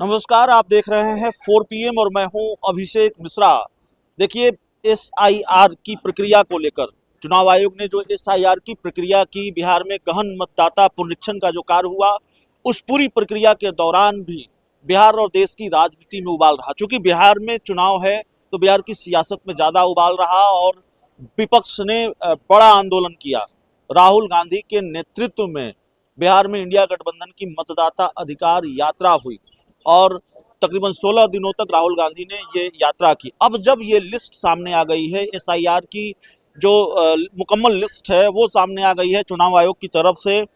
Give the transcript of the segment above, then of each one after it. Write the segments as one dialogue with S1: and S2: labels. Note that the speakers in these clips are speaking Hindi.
S1: नमस्कार, आप देख रहे हैं 4 PM और मैं हूं अभिषेक मिश्रा। देखिए, एसआईआर की प्रक्रिया को लेकर चुनाव आयोग ने जो एसआईआर की प्रक्रिया की, बिहार में गहन मतदाता पुनरीक्षण का जो कार्य हुआ, उस पूरी प्रक्रिया के दौरान भी बिहार और देश की राजनीति में उबाल रहा। चूंकि बिहार में चुनाव है तो बिहार की सियासत में ज़्यादा उबाल रहा और विपक्ष ने बड़ा आंदोलन किया। राहुल गांधी के नेतृत्व में बिहार में इंडिया गठबंधन की मतदाता अधिकार यात्रा हुई और तकरीबन 16 दिनों तक राहुल गांधी ने ये यात्रा की। अब जब ये लिस्ट सामने आ गई है, एसआईआर की जो मुकम्मल लिस्ट है वो सामने आ गई है चुनाव आयोग की तरफ से,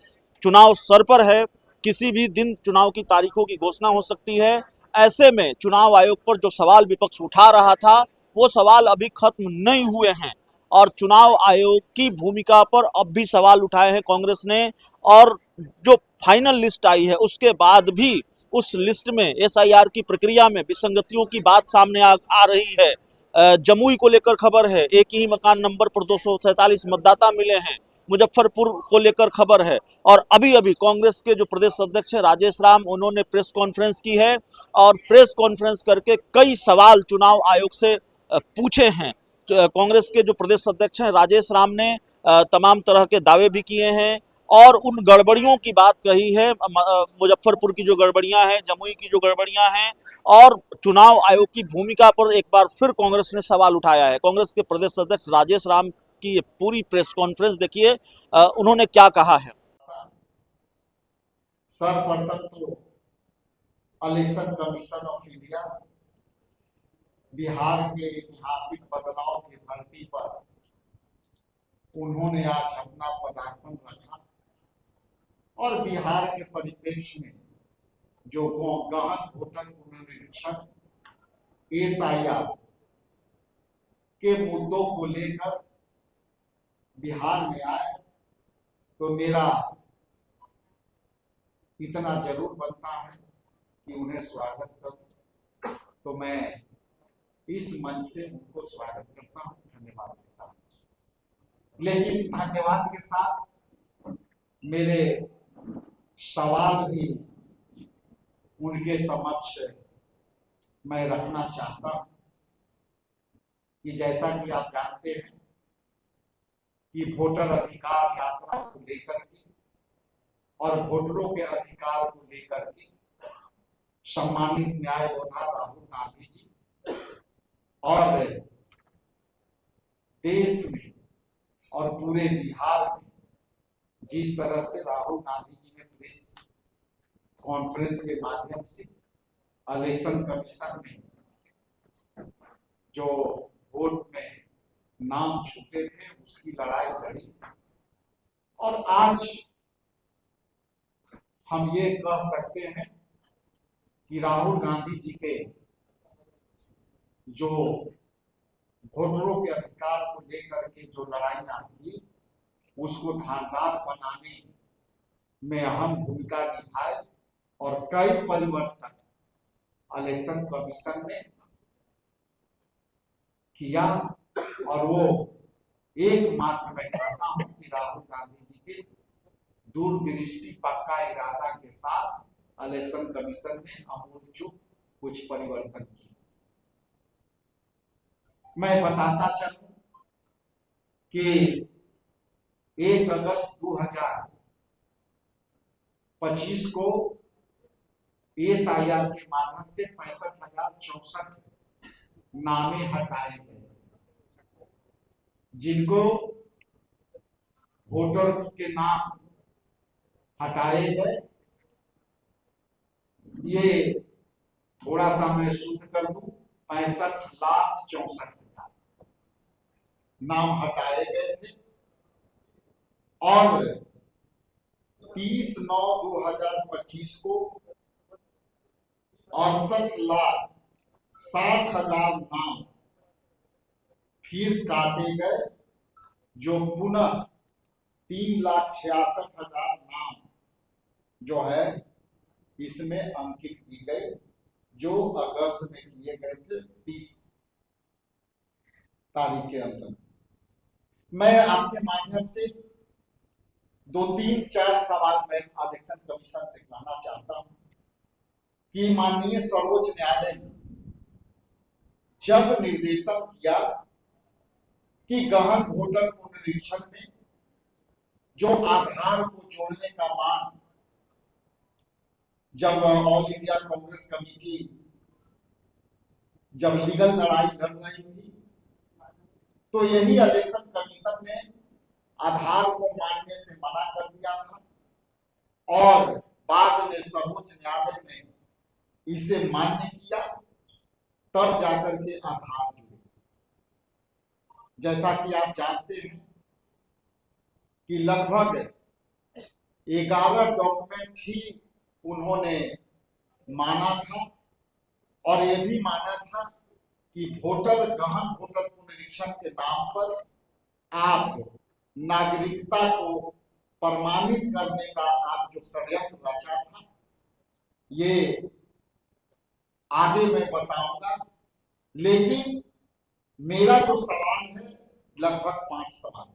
S1: चुनाव सर पर है, किसी भी दिन चुनाव की तारीखों की घोषणा हो सकती है। ऐसे में चुनाव आयोग पर जो सवाल विपक्ष उठा रहा था वो सवाल अभी खत्म नहीं हुए हैं और चुनाव आयोग की भूमिका पर अब भी सवाल उठाए हैं कांग्रेस ने। और जो फाइनल लिस्ट आई है उसके बाद भी उस लिस्ट में एसआईआर की प्रक्रिया में विसंगतियों की बात सामने आ रही है। जमुई को लेकर खबर है, एक ही मकान नंबर पर 247 मतदाता मिले हैं। मुजफ्फरपुर को लेकर खबर है और अभी अभी कांग्रेस के जो प्रदेश अध्यक्ष है राजेश राम, उन्होंने प्रेस कॉन्फ्रेंस की है और प्रेस कॉन्फ्रेंस करके कई सवाल चुनाव आयोग से पूछे हैं। कांग्रेस के जो प्रदेश अध्यक्ष हैं राजेश राम ने तमाम तरह के दावे भी किए हैं और उन गड़बड़ियों की बात कही है, मुजफ्फरपुर की जो गड़बड़ियां हैं, जमुई की जो गड़बड़ियां हैं और चुनाव आयोग की भूमिका पर एक बार फिर कांग्रेस ने सवाल उठाया है। कांग्रेस के प्रदेश अध्यक्ष राजेश राम की ये पूरी प्रेस कॉन्फ्रेंस देखिए, उन्होंने क्या कहा है।
S2: सर्वप्रथम तो election commission of India Bihar के ऐतिहासिक बदलाव की धरती पर उन्होंने आज अपना पदार्पण रखा और बिहार के परिप्रेक्ष्य में जो गहन वोटर पुनरीक्षण एसआईआर के मुद्दों को लेकर बिहार में आए तो मेरा इतना जरूर बनता है कि उन्हें स्वागत करूं। तो मैं इस मंच से उनको स्वागत करता हूं, धन्यवाद देता हूं। लेकिन धन्यवाद के साथ मेरे सवाल भी उनके समक्ष मैं रखना चाहता हूं कि जैसा कि आप जानते हैं कि वोटर अधिकार यात्रा को लेकर के और वोटरों के अधिकार को लेकर के सम्मानित न्याययोद्धा राहुल गांधी जी और देश में और पूरे बिहार में जिस तरह से राहुल गांधी जी ने प्रेस कॉन्फ्रेंस के माध्यम से इलेक्शन कमीशन में जो वोट में नाम छूटे थे उसकी लड़ाई लड़ी और आज हम ये कह सकते हैं कि राहुल गांधी जी के जो वोटरों के अधिकार को लेकर के जो लड़ाइयां थी उसको धारदार बनाने में अहम भूमिका निभाई और कई परिवर्तन इलेक्शन कमीशन ने किया। और वो एकमात्र मैं कहता हूं कि राहुल गांधी जी के दूरदृष्टि पक्का इरादा के साथ इलेक्शन कमीशन ने अमूल चूक कुछ परिवर्तन किए। मैं बताता चलूं कि 1 अगस्त 2025 को एसआईआर के माध्यम से 65,064 नामे हटाए गए, जिनको वोटर के नाम हटाए गए। ये थोड़ा सा मैं शुद्ध कर दूं, 65,64,000 नाम हटाए गए थे और 30/9/2025 को 68,60,000 नाम फिर काटे गए, जो पुनः 3,66,000 नाम जो है इसमें अंकित की गई, जो अगस्त में किए गए थे 30 तारीख के अंदर। मैं आपके माध्यम से 2 3 4 सवाल मैं इलेक्शन कमीशन से कहना चाहता हूं। कि माननीय सर्वोच्च न्यायालय ने जब निर्देशन किया कि गहन वोटर पुनरीक्षण में जो आधार को जोड़ने का मांग जब ऑल इंडिया कांग्रेस कमेटी जब लीगल लड़ाई लड़ रही थी, तो यही इलेक्शन कमीशन ने आधार को मानने से मना कर दिया था और बाद में सर्वोच्च न्यायालय ने इसे मान्य किया, तब जाकर के आधार जुड़े। जैसा कि आप जानते हैं कि लगभग 11 डॉक्यूमेंट ही उन्होंने माना था और ये भी माना था कि गहन वोटर पुनरीक्षण के नाम पर आप नागरिकता को प्रमाणित करने का आप जो षड्यंत्र रचा था, ये आगे मैं बताऊंगा। लेकिन मेरा जो सवाल है लगभग 5 सवाल।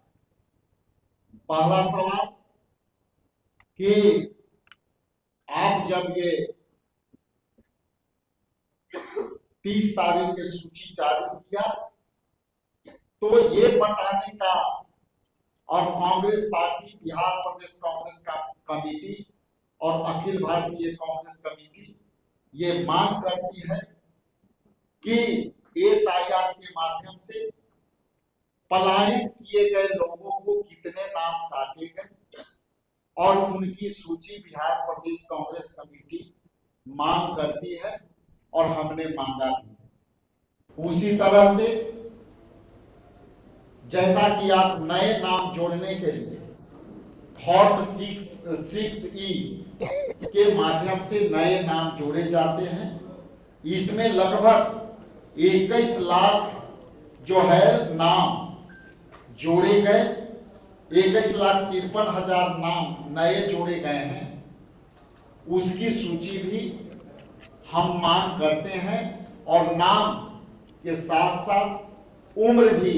S2: पहला सवाल कि आप जब ये 30 तारीख की सूची जारी किया तो ये बताने का, और कांग्रेस पार्टी, बिहार प्रदेश कांग्रेस का कमेटी और अखिल भारतीय कांग्रेस कमेटी ये मांग करती है कि एसआईआर के माध्यम से पलायन किए गए लोगों को कितने नाम काटे गए और उनकी सूची बिहार प्रदेश कांग्रेस कमेटी मांग करती है और हमने मांगा भी। उसी तरह से जैसा कि आप नए नाम जोड़ने के लिए फॉर्म 6E के माध्यम से नए नाम जोड़े जाते हैं, इसमें लगभग 21 लाख जो है नाम जोड़े गए, 21,53,000 नाम नए जोड़े गए हैं। उसकी सूची भी हम मांग करते हैं और नाम के साथ साथ उम्र भी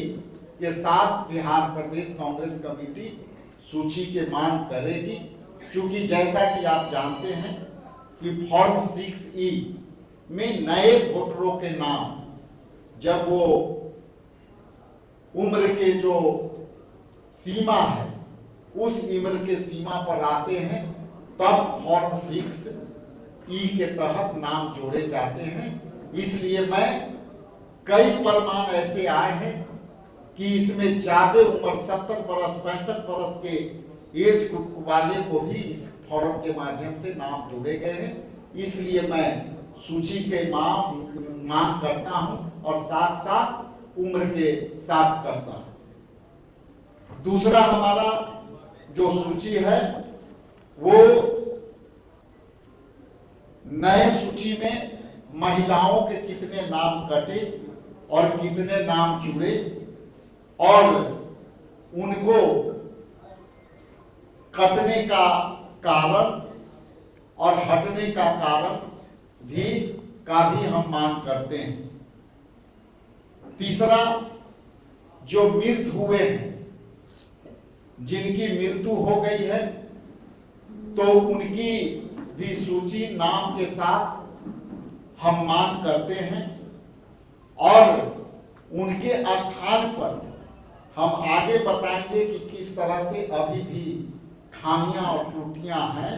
S2: के साथ बिहार प्रदेश कांग्रेस कमेटी सूची के मांग करेगी। क्योंकि जैसा कि आप जानते हैं कि फॉर्म 6E में नए वोटरों के नाम जब वो उम्र के जो सीमा है उस उम्र के सीमा पर आते हैं, तब फॉर्म 6E के तहत नाम जोड़े जाते हैं। इसलिए मैं कई प्रमाण ऐसे आए हैं कि इसमें ज्यादा उम्र 70 बरस 65 बरस के एज ग्रुप वाले को भी इस फॉर्म के माध्यम से नाम जोड़े गए हैं। इसलिए मैं सूची के मांग करता हूं और साथ साथ उम्र के साथ करता हूं। दूसरा हमारा जो सूची है वो नए सूची में महिलाओं के कितने नाम कटे और कितने नाम जुड़े और उनको कटने का कारण और हटने का कारण भी हम मांग करते हैं। तीसरा, जो मृत हुए हैं, जिनकी मृत्यु हो गई है, तो उनकी भी सूची नाम के साथ हम मांग करते हैं और उनके स्थान पर हम आगे बताएंगे कि किस तरह से अभी भी खामियां और त्रुटियां हैं।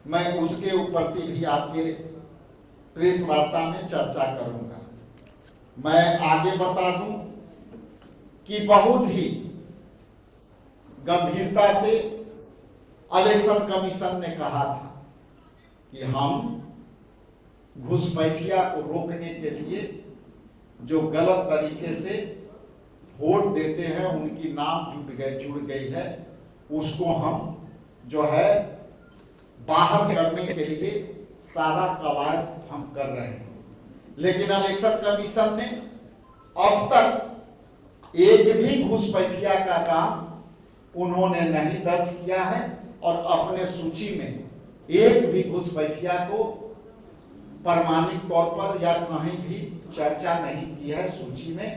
S2: मैं उसके ऊपर भी आपके प्रेस वार्ता में चर्चा करूंगा। मैं आगे बता दूं कि बहुत ही गंभीरता से इलेक्शन कमीशन ने कहा था कि हम घुसपैठिया को रोकने के लिए जो गलत तरीके से वोट देते हैं, उनकी नाम जुड़ गई है, उसको हम जो है बाहर करने के लिए सारा कवायद हम कर रहे हैं। लेकिन इलेक्शन कमीशन ने अब तक एक भी घुसपैठिया का काम उन्होंने नहीं दर्ज किया है और अपने सूची में एक भी घुसपैठिया को प्रमाणिक तौर पर या कहीं भी चर्चा नहीं की है सूची में।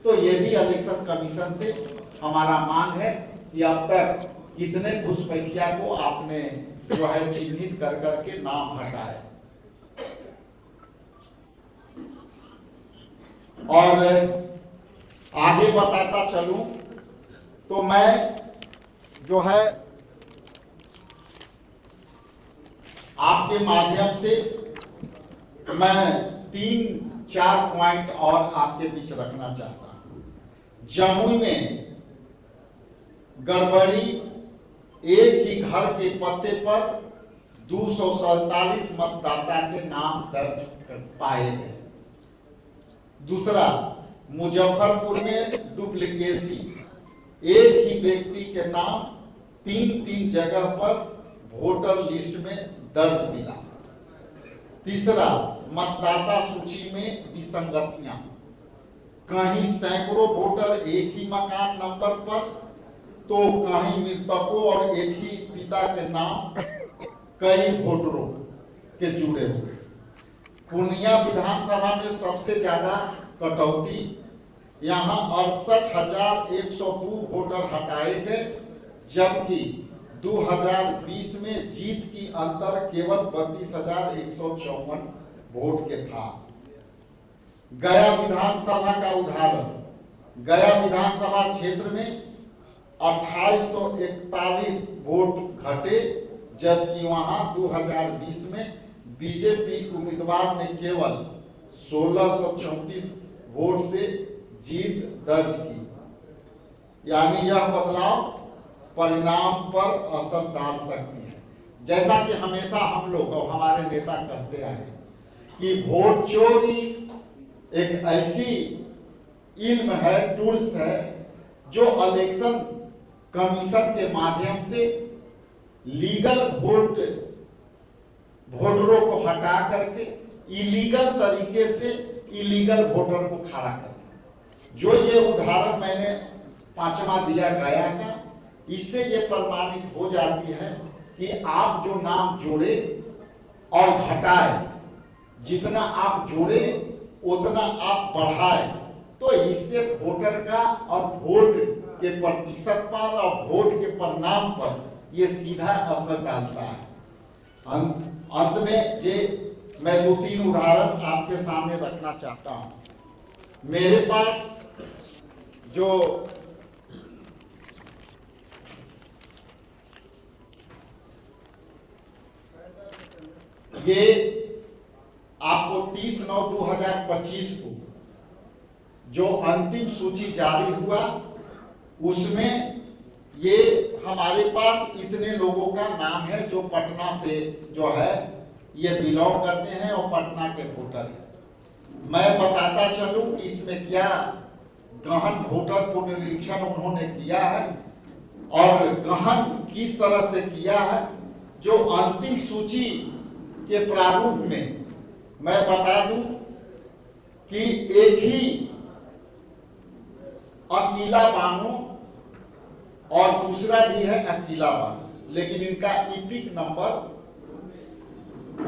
S2: तो ये भी इलेक्शन कमीशन से हमारा मांग है कि अब तक कितने घुसपैठिया को आपने जो है चिन्हित कर करके नाम हटाए। और आगे बताता चलूं तो मैं जो है आपके माध्यम से मैं 3-4 पॉइंट और आपके बीच रखना चाहता हूं। जमुई में गड़बड़ी, एक ही घर के पते पर 247 मतदाता के नाम दर्ज पाए गए। दूसरा, मुजफ्फरपुर में डुप्लीकेसी, एक ही व्यक्ति के नाम 3 जगह पर वोटर लिस्ट में दर्ज मिला। तीसरा, मतदाता सूची में विसंगतियां, कहीं सैकड़ों वोटर एक ही मकान नंबर पर, तो कहीं मृतकों और एक ही पिता के नाम कई वोटरों के जुड़े हुए। पूर्णिया विधानसभा में सबसे ज्यादा कटौती, यहाँ 68,102 वोटर हटाए गए, जबकि 2020 में जीत की अंतर केवल 32,154 वोट के था। गया विधानसभा का उदाहरण, गया विधानसभा क्षेत्र में 2841 वोट घटे, जबकि वहां 2020 में बीजेपी उम्मीदवार ने केवल 1634 वोट से जीत दर्ज की। यानी यह बदलाव परिणाम पर असर डाल सकती है। जैसा कि हमेशा हम लोग और हमारे नेता कहते आए कि वोट चोरी एक ऐसी इल्म है, टूल्स है, जो इलेक्शन कमीशन के माध्यम से लीगल वोटरों को हटा करके इलीगल तरीके से इलीगल वोटर को खड़ा कर। जो ये उदाहरण मैंने 5वां दिया गया का, इससे ये प्रमाणित हो जाती है कि आप जो नाम जोड़े और घटाए, जितना आप जोड़े उतना आप बढ़ाए, तो इससे वोटर का और वोट के प्रतिशत पर और वोट के परिणाम पर ये सीधा असर डालता है। अंत में मैं 2-3 उदाहरण आपके सामने रखना चाहता हूं। मेरे पास जो ये आपको 30/9/2025 को जो अंतिम सूची जारी हुआ, उसमें ये हमारे पास इतने लोगों का नाम है जो पटना से जो है ये बिलोंग करते हैं और पटना के वोटर हैं। मैं बताता चलूं कि इसमें क्या गहन वोटर पुनरीक्षण उन्होंने किया है और गहन किस तरह से किया है। जो अंतिम सूची के प्रारूप में मैं बता दूं कि एक ही अकेला बानो और दूसरा भी है अकेला बानो, लेकिन इनका ईपिक नंबर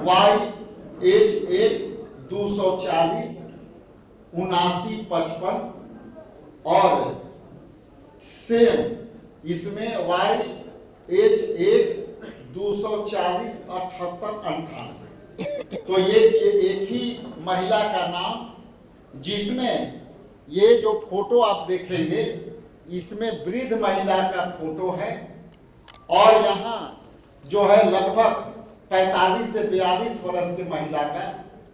S2: YHX 240 7955 और सेम इसमें YHX 240 78 98। तो ये एक ही महिला का नाम, जिसमें ये जो फोटो आप देखेंगे इसमें वृद्ध महिला का फोटो है और यहाँ जो है लगभग 45 से 42 वर्ष की महिला का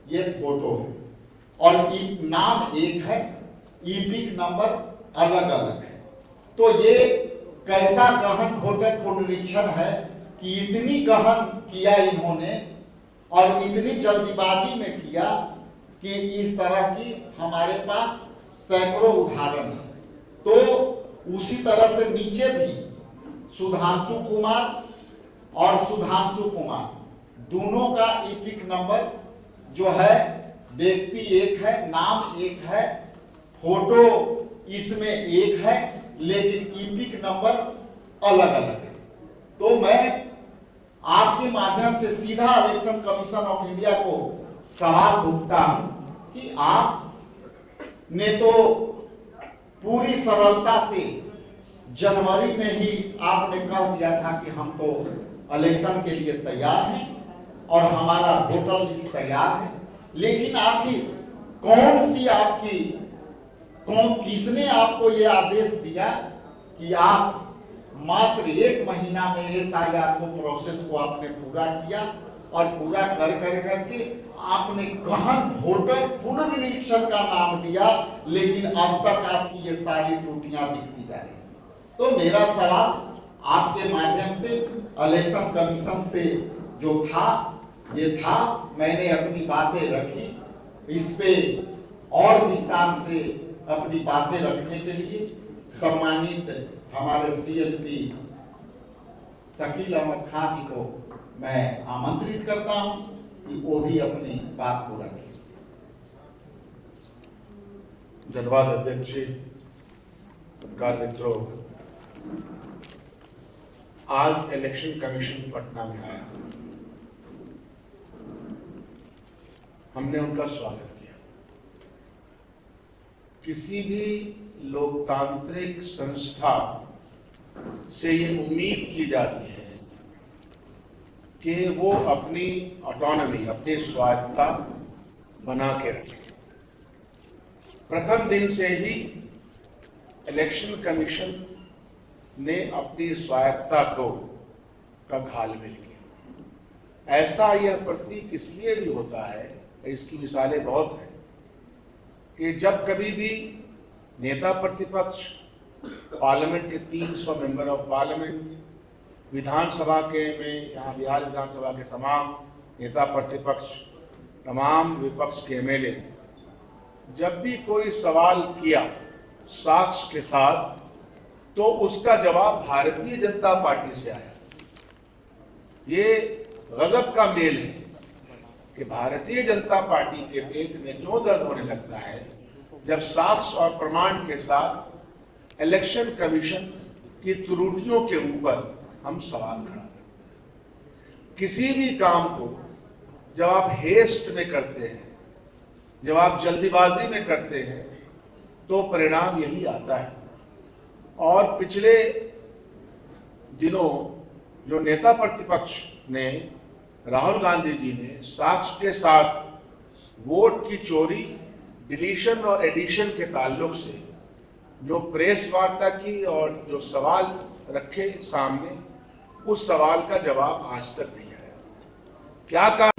S2: ये फोटो है और नाम एक है, ईपिक नंबर अलग अलग है। तो ये कैसा गहन वोटर पुनरीक्षण है कि इतनी गहन किया इन्होंने और इतनी जल्दीबाजी में किया कि इस तरह की हमारे पास सैकड़ों उदाहरण है। तो उसी तरह से नीचे भी सुधांशु कुमार और सुधांशु कुमार दोनों का ईपिक नंबर जो है, व्यक्ति एक है, नाम एक है, फोटो इसमें एक है, लेकिन ईपिक नंबर अलग अलग है। तो मैं आपके माध्यम से सीधा इलेक्शन कमीशन ऑफ इंडिया को सवाल उठता हूं कि आप ने तो पूरी सरलता से जनवरी में ही आपने कह दिया था कि हम तो इलेक्शन के लिए तैयार हैं और हमारा वोटर लिस्ट तैयार है, लेकिन आखिर कौन सी आपकी कौन किसने आपको ये आदेश दिया कि आप मात्र 1 महीना में SIR को प्रोसेस को आपने पूरा किया और पूरा कर करके आपने गहन वोटर पुनर्निरीक्षण का नाम दिया, लेकिन अब तक आपकी ये सारी त्रुटियां दिखती जा रही हैं। तो मेरा सवाल आपके माध्यम से इलेक्शन कमीशन से जो था ये था, मैंने अपनी बातें रखी, इस पे और विस्तार से अपनी बातें रखने के लिए सम्मानित हमारे CLP शकील अहमद खान जी को मैं आमंत्रित करता हूं कि वो भी अपनी बात को रखें।
S3: धन्यवाद अध्यक्ष जी। पत्रकार मित्रों, आज इलेक्शन कमीशन पटना में आया, हमने उनका स्वागत किया। किसी भी लोकतांत्रिक संस्था से ये उम्मीद की जाती है कि वो अपनी ऑटोनॉमी, अपनी स्वायत्ता बना के रखे। प्रथम दिन से ही इलेक्शन कमीशन ने अपनी स्वायत्ता को का घालमेल किया। ऐसा यह प्रतीक इसलिए भी होता है, इसकी मिसालें बहुत हैं, कि जब कभी भी नेता प्रतिपक्ष, पार्लियामेंट के 300 मेंबर ऑफ पार्लियामेंट, विधानसभा के में यहाँ बिहार विधानसभा के तमाम नेता प्रतिपक्ष, तमाम विपक्ष के MLA, जब भी कोई सवाल किया साक्ष्य के साथ, तो उसका जवाब भारतीय जनता पार्टी से आया। ये गजब का मेल है कि भारतीय जनता पार्टी के पेट में क्यों दर्द होने लगता है जब साक्ष्य और प्रमाण के साथ इलेक्शन कमीशन की त्रुटियों के ऊपर हम सवाल खड़ा करते। किसी भी काम को जब आप हेस्ट में करते हैं, जब आप जल्दीबाजी में करते हैं, तो परिणाम यही आता है। और पिछले दिनों जो नेता प्रतिपक्ष ने, राहुल गांधी जी ने साक्ष्य के साथ वोट की चोरी, डिलीशन और एडिशन के ताल्लुक से जो प्रेस वार्ता की और जो सवाल रखे सामने, उस सवाल का जवाब आज तक नहीं आया। क्या कहा